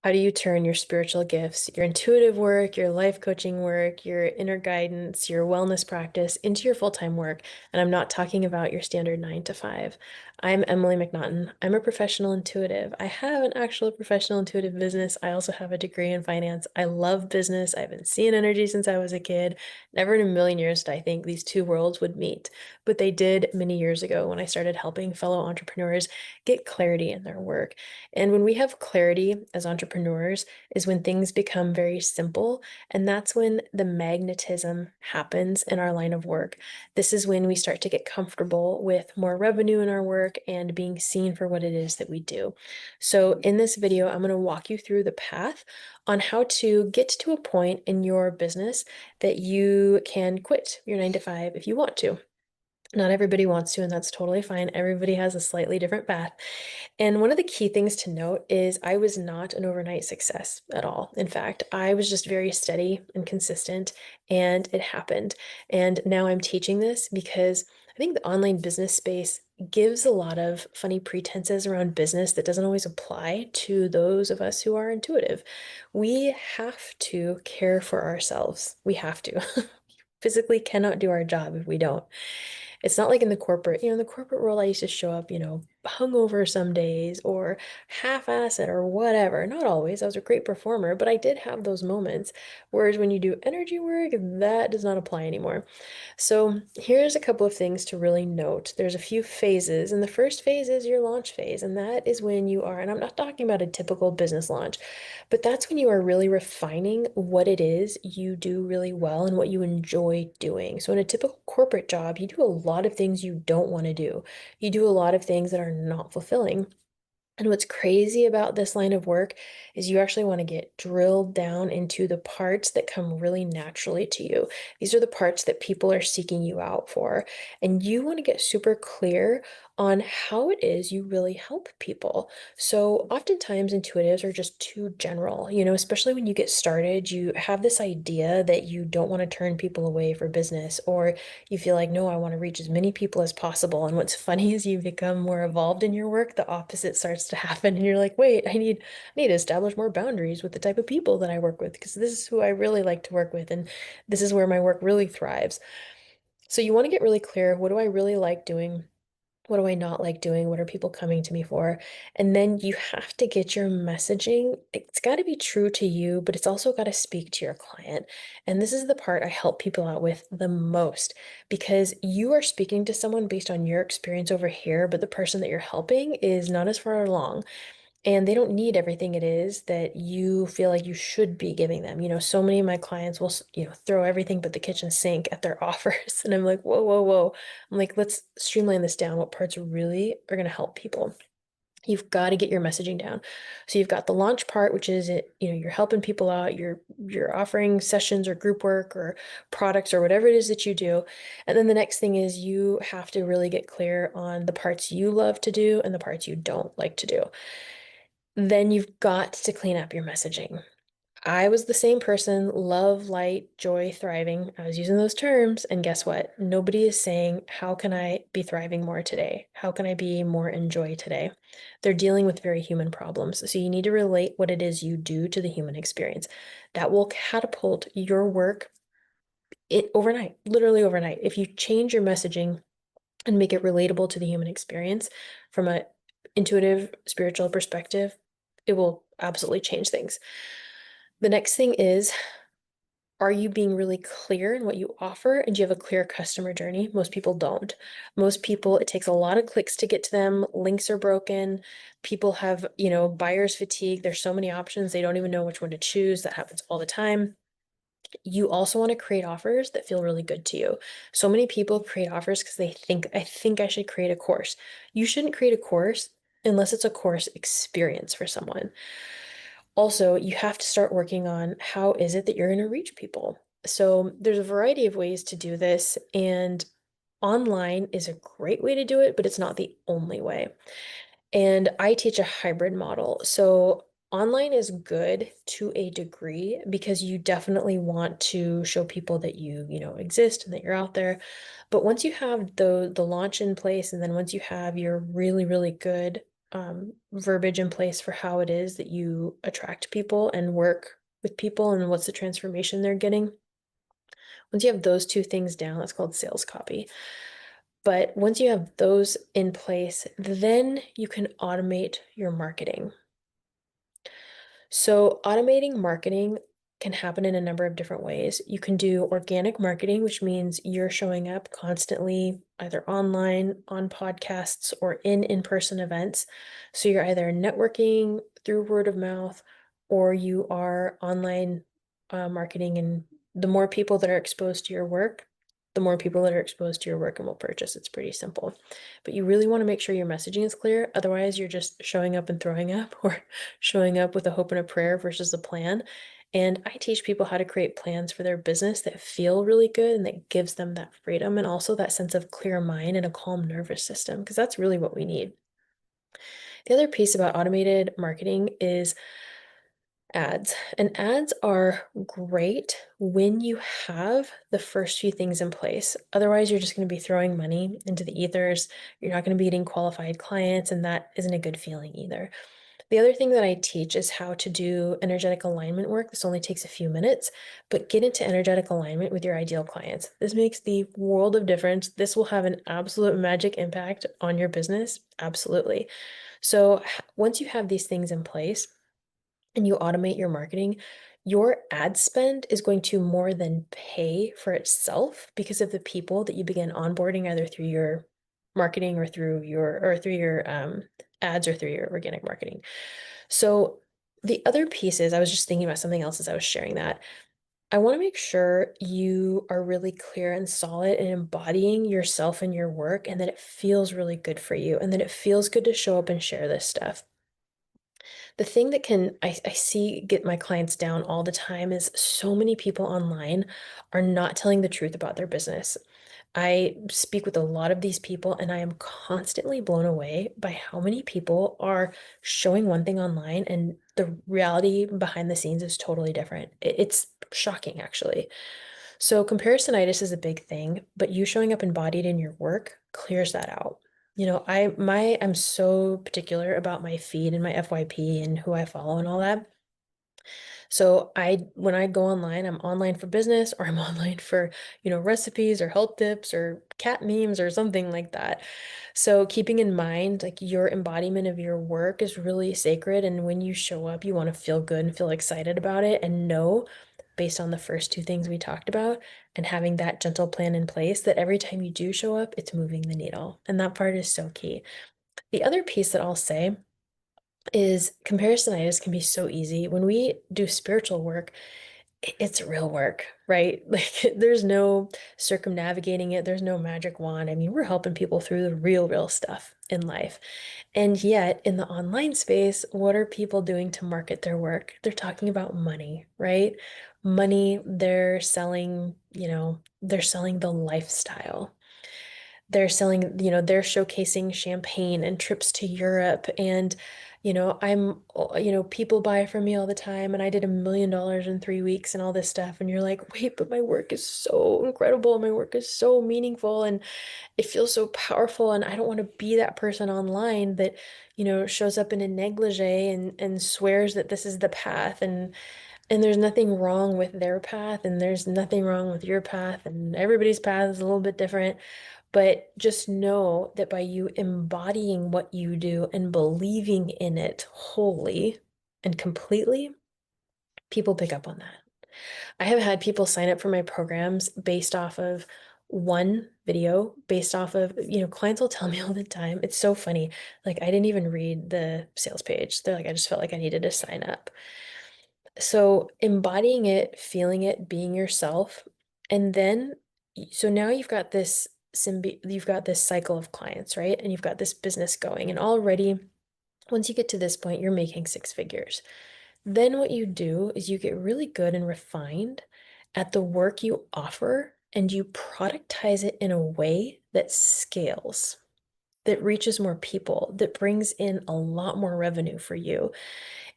How do you turn your spiritual gifts, your intuitive work, your life coaching work, your inner guidance, your wellness practice into your full-time work? And I'm not talking about your standard 9 to 5. I'm Emily McNaughton. I'm a professional intuitive. I have an actual professional intuitive business. I also have a degree in finance. I love business. I've been seeing energy since I was a kid. Never in a million years did I think these two worlds would meet, but they did many years ago when I started helping fellow entrepreneurs get clarity in their work. And when we have clarity as entrepreneurs is when things become very simple. And that's when the magnetism happens in our line of work. This is when we start to get comfortable with more revenue in our work and being seen for what it is that we do. So in this video, I'm going to walk you through the path on how to get to a point in your business that you can quit your 9 to 5 if you want to. Not everybody wants to, and that's totally fine. Everybody has a slightly different path. And one of the key things to note is I was not an overnight success at all. In fact, I was just very steady and consistent, and it happened. And now I'm teaching this because I think the online business space gives a lot of funny pretenses around business that doesn't always apply to those of us who are intuitive. We have to care for ourselves. We have to. Physically cannot do our job if we don't. It's not like in the corporate, in the corporate world, I used to show up, hungover some days or half-ass it or whatever. Not always. I was a great performer, but I did have those moments. Whereas when you do energy work, that does not apply anymore. So here's a couple of things to really note. There's a few phases, and the first phase is your launch phase, and that is when you are, and I'm not talking about a typical business launch, but that's when you are really refining what it is you do really well and what you enjoy doing. So in a typical corporate job, you do a lot of things you don't want to do. You do a lot of things that are not fulfilling. And what's crazy about this line of work is you actually want to get drilled down into the parts that come really naturally to you. These are the parts that people are seeking you out for. And you want to get super clear on how it is you really help people. So oftentimes intuitives are just too general, especially when you get started, you have this idea that you don't want to turn people away for business, or you feel like, no, I want to reach as many people as possible. And what's funny is you become more evolved in your work, the opposite starts to happen. And you're like, wait, I need to establish more boundaries with the type of people that I work with, because this is who I really like to work with. And this is where my work really thrives. So you want to get really clear. What do I really like doing? What do I not like doing? What are people coming to me for? And then you have to get your messaging. It's got to be true to you, but it's also got to speak to your client. And this is the part I help people out with the most, because you are speaking to someone based on your experience over here, but the person that you're helping is not as far along. And they don't need everything it is that you feel like you should be giving them. So many of my clients will, throw everything but the kitchen sink at their offers. And I'm like, whoa, whoa, whoa. I'm like, let's streamline this down. What parts really are going to help people? You've got to get your messaging down. So you've got the launch part, which is it, you're helping people out, you're offering sessions or group work or products or whatever it is that you do. And then the next thing is you have to really get clear on the parts you love to do and the parts you don't like to do. Then you've got to clean up your messaging. I was the same person, love, light, joy, thriving. I was using those terms, and guess what? Nobody is saying, how can I be thriving more today? How can I be more in joy today? They're dealing with very human problems. So you need to relate what it is you do to the human experience. That will catapult your work overnight, literally overnight. If you change your messaging and make it relatable to the human experience from a intuitive spiritual perspective, it will absolutely change things. The next thing is, are you being really clear in what you offer, and do you have a clear customer journey? Most people don't. Most people, it takes a lot of clicks to get to them. Links are broken. People have, buyer's fatigue. There's so many options. They don't even know which one to choose. That happens all the time. You also want to create offers that feel really good to you. So many people create offers because they think, I think I should create a course. You shouldn't create a course unless it's a course experience for someone. Also, you have to start working on how is it that you're going to reach people. So there's a variety of ways to do this, and online is a great way to do it, but it's not the only way. And I teach a hybrid model. So online is good to a degree because you definitely want to show people that you exist and that you're out there. But once you have the launch in place, and then once you have your really, really good verbiage in place for how it is that you attract people and work with people and what's the transformation they're getting. Once you have those two things down, that's called sales copy. But once you have those in place, then you can automate your marketing. So, automating marketing can happen in a number of different ways. You can do organic marketing, which means you're showing up constantly, either online, on podcasts, or in-person events. So, you're either networking through word of mouth or you are online marketing. And the more people that are exposed to your work, the more people that are exposed to your work and will purchase. It's pretty simple. But you really want to make sure your messaging is clear. Otherwise, you're just showing up and throwing up, or showing up with a hope and a prayer versus a plan. And I teach people how to create plans for their business that feel really good and that gives them that freedom and also that sense of clear mind and a calm nervous system, because that's really what we need. The other piece about automated marketing is ads. And ads are great when you have the first few things in place. Otherwise, you're just going to be throwing money into the ethers. You're not going to be getting qualified clients, and that isn't a good feeling either. The other thing that I teach is how to do energetic alignment work. This only takes a few minutes, but get into energetic alignment with your ideal clients. This makes the world of difference. This will have an absolute magic impact on your business. Absolutely. So once you have these things in place and you automate your marketing, your ad spend is going to more than pay for itself because of the people that you begin onboarding either through your marketing or through your ads or through your organic marketing. So the other piece is, I was just thinking about something else as I was sharing that. I want to make sure you are really clear and solid in embodying yourself and your work, and that it feels really good for you and that it feels good to show up and share this stuff. The thing that I see get my clients down all the time is so many people online are not telling the truth about their business. I speak with a lot of these people, and I am constantly blown away by how many people are showing one thing online and the reality behind the scenes is totally different. It's shocking, actually. So comparisonitis is a big thing, but you showing up embodied in your work clears that out. I'm so particular about my feed and my FYP and who I follow and all that. So when I go online, I'm online for business, or I'm online for, recipes or health tips or cat memes or something like that. So keeping in mind, like, your embodiment of your work is really sacred. And when you show up, you want to feel good and feel excited about it, and know, based on the first two things we talked about, and having that gentle plan in place, that every time you do show up, it's moving the needle. And that part is so key. The other piece that I'll say is comparisonitis can be so easy. When we do spiritual work, it's real work, right? Like, there's no circumnavigating it. There's no magic wand. I mean, we're helping people through the real stuff in life. And yet, in the online space, what are people doing to market their work? They're talking about money, right? Money, they're selling the lifestyle. They're showcasing champagne and trips to Europe. And, people buy from me all the time, and I did $1 million in 3 weeks and all this stuff. And you're like, wait, but my work is so incredible. My work is so meaningful and it feels so powerful. And I don't want to be that person online that, shows up in a negligee and swears that this is the path. And there's nothing wrong with their path, and there's nothing wrong with your path, and everybody's path is a little bit different. But just know that by you embodying what you do and believing in it wholly and completely, people pick up on that. I have had people sign up for my programs based off of one video, based off of, clients will tell me all the time. It's so funny. Like, I didn't even read the sales page. They're like, I just felt like I needed to sign up. So embodying it, feeling it, being yourself, and then so now you've got this cycle of clients, right? And you've got this business going, and already once you get to this point, you're making six figures. Then what you do is you get really good and refined at the work you offer, and you productize it in a way that scales, that reaches more people, that brings in a lot more revenue for you.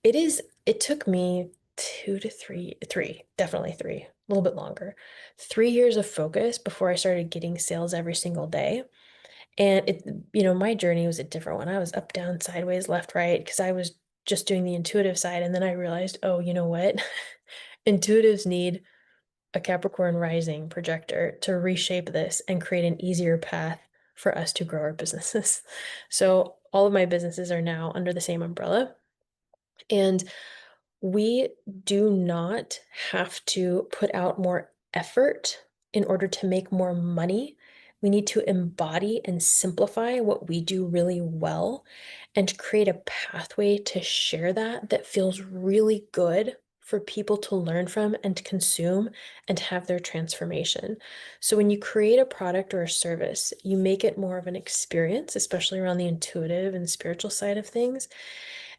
It took me 2 to 3, definitely three, a little bit longer, 3 years of focus before I started getting sales every single day. And my journey was a different one. I was up, down, sideways, left, right, because I was just doing the intuitive side. And then I realized, oh, you know what? Intuitives need a Capricorn rising projector to reshape this and create an easier path for us to grow our businesses. So all of my businesses are now under the same umbrella. And we do not have to put out more effort in order to make more money. We need to embody and simplify what we do really well and create a pathway to share that feels really good for people to learn from and consume and have their transformation. So when you create a product or a service, you make it more of an experience, especially around the intuitive and spiritual side of things.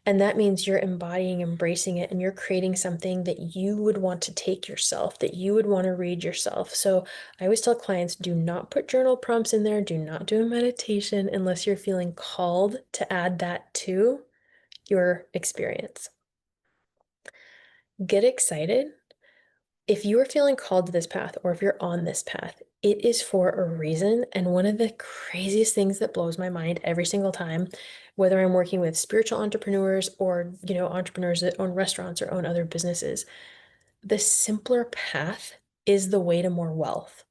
And that means you're embodying, embracing it, and you're creating something that you would want to take yourself, that you would want to read yourself. So I always tell clients, do not put journal prompts in there. Do not do a meditation unless you're feeling called to add that to your experience. Get excited. If you are feeling called to this path, or if you're on this path, it is for a reason. And one of the craziest things that blows my mind every single time, whether I'm working with spiritual entrepreneurs or, entrepreneurs that own restaurants or own other businesses, the simpler path is the way to more wealth.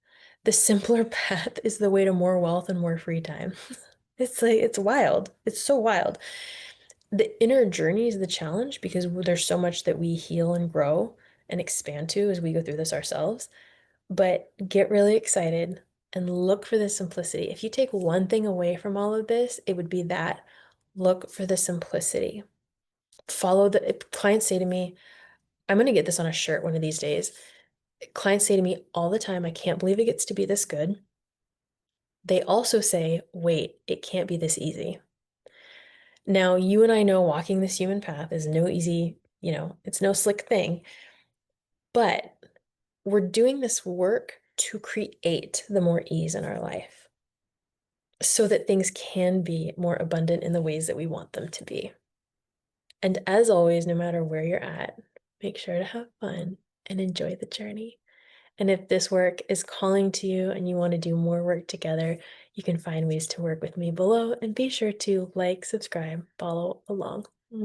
The simpler path is the way to more wealth and more free time. It's wild. It's so wild. The inner journey is the challenge because there's so much that we heal and grow and expand to as we go through this ourselves. But get really excited and look for the simplicity. If you take one thing away from all of this, it would be that look for the simplicity. Follow the clients say to me, I'm going to get this on a shirt one of these days. Clients say to me all the time, I can't believe it gets to be this good. They also say, wait, it can't be this easy. Now, you and I know walking this human path is no easy, it's no slick thing, but we're doing this work to create the more ease in our life so that things can be more abundant in the ways that we want them to be. And as always, no matter where you're at, make sure to have fun and enjoy the journey. And if this work is calling to you and you want to do more work together, you can find ways to work with me below and be sure to like, subscribe, follow along.